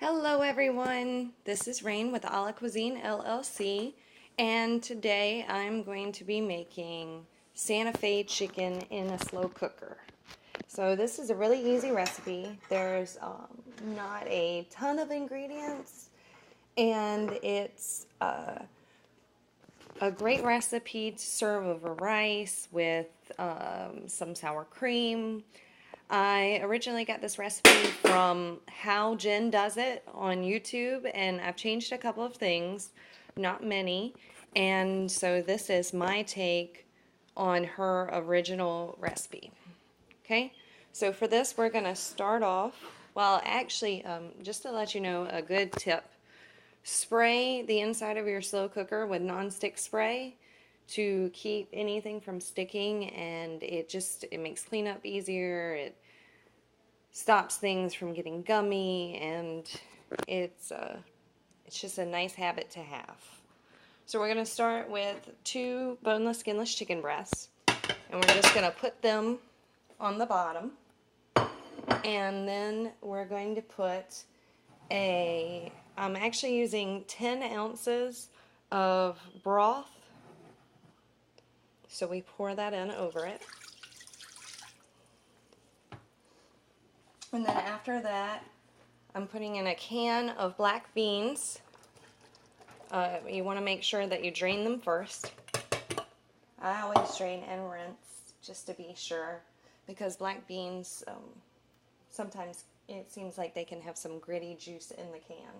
Hello everyone, this is Rain with Alacuisinellc LLC, and today I'm going to be making Santa Fe chicken in a slow cooker. So this is a really easy recipe. There's not a ton of ingredients, and it's a great recipe to serve over rice with some sour cream. I originally got this recipe from How Jen Does It on YouTube, and I've changed a couple of things, not many, and so this is my take on her original recipe. Okay, so for this we're going to start off, well actually, just to let you know a good tip, spray the inside of your slow cooker with nonstick spray to keep anything from sticking, and it makes cleanup easier. It stops things from getting gummy, and it's just a nice habit to have. So we're going to start with 2 boneless, skinless chicken breasts, and we're just going to put them on the bottom, and then we're going to put I'm actually using 10 ounces of broth, so we pour that in over it. And then after that, I'm putting in a can of black beans. You want to make sure that you drain them first. I always drain and rinse just to be sure, because black beans, sometimes it seems like they can have some gritty juice in the can.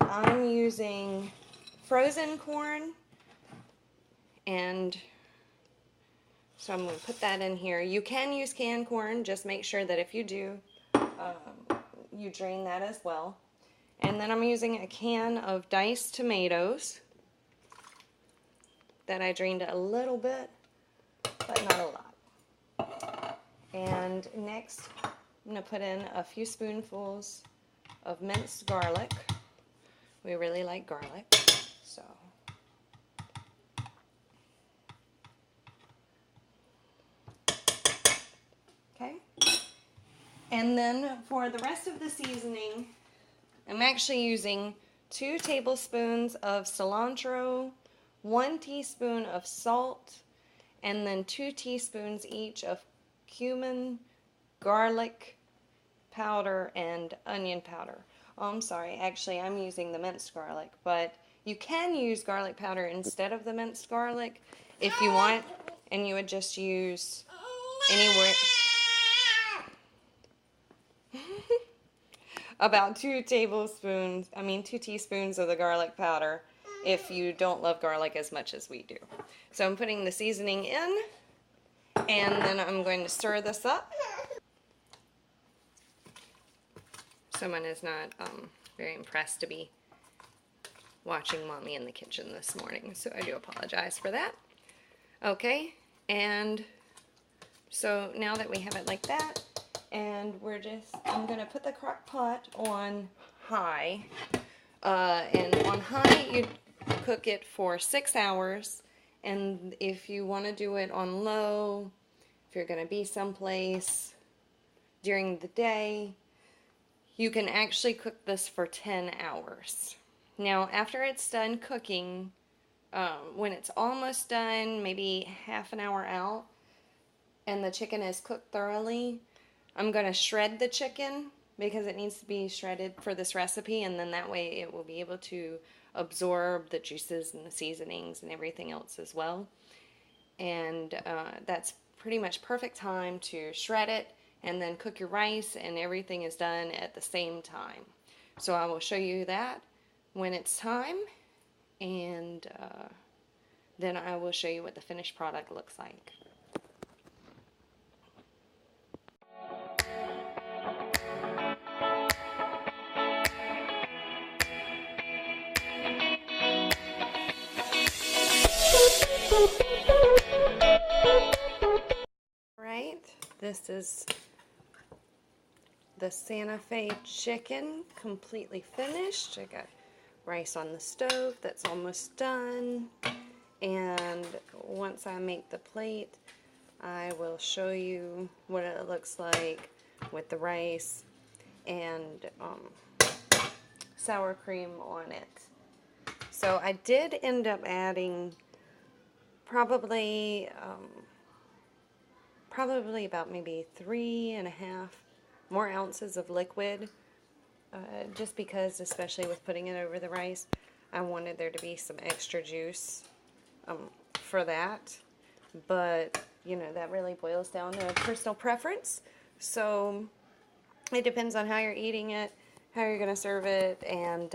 I'm using frozen corn, and so I'm going to put that in here. You can use canned corn, just make sure that if you do, you drain that as well. And then I'm using a can of diced tomatoes that I drained a little bit, but not a lot. And next, I'm going to put in a few spoonfuls of minced garlic. We really like garlic, so. Okay. And then for the rest of the seasoning, I'm actually using 2 tablespoons of cilantro, 1 teaspoon of salt, and then 2 teaspoons each of cumin, garlic powder, and onion powder. Oh, I'm sorry, actually I'm using the minced garlic, but you can use garlic powder instead of the minced garlic if you want, and you would just use anywhere about 2 teaspoons of the garlic powder if you don't love garlic as much as we do. So I'm putting the seasoning in, and then I'm going to stir this up. Someone is not very impressed to be watching Mommy in the kitchen this morning, so I do apologize for that. Okay, and so now that we have it like that, and I'm going to put the crock pot on high, and on high you cook it for 6 hours, and if you want to do it on low, if you're going to be someplace during the day, you can actually cook this for 10 hours. Now after it's done cooking, when it's almost done, maybe half an hour out, and the chicken is cooked thoroughly, I'm going to shred the chicken because it needs to be shredded for this recipe, and then that way it will be able to absorb the juices and the seasonings and everything else as well. And that's pretty much perfect time to shred it and then cook your rice, and everything is done at the same time. So I will show you that when it's time, and then I will show you what the finished product looks like. Alright, this is the Santa Fe chicken completely finished. I got rice on the stove that's almost done, and once I make the plate I will show you what it looks like with the rice and sour cream on it. So I did end up adding probably about maybe 3.5 more ounces of liquid, just because, especially with putting it over the rice, I wanted there to be some extra juice for that. But, you know, that really boils down to personal preference. So it depends on how you're eating it, how you're going to serve it, and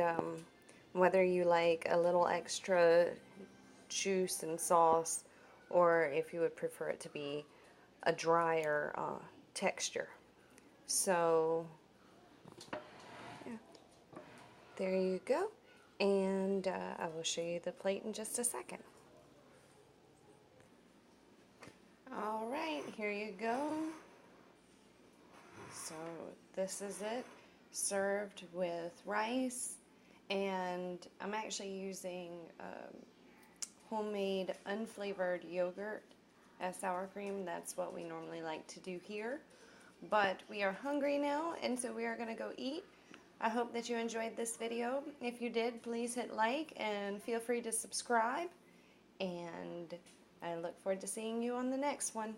whether you like a little extra juice and sauce, or if you would prefer it to be a drier texture. So, yeah, there you go. And I will show you the plate in just a second. All right, here you go. So this is it, served with rice, and I'm actually using homemade unflavored yogurt as sour cream. That's what we normally like to do here. But we are hungry now, and so we are going to go eat. I hope that you enjoyed this video. If you did, please hit like and feel free to subscribe. And I look forward to seeing you on the next one.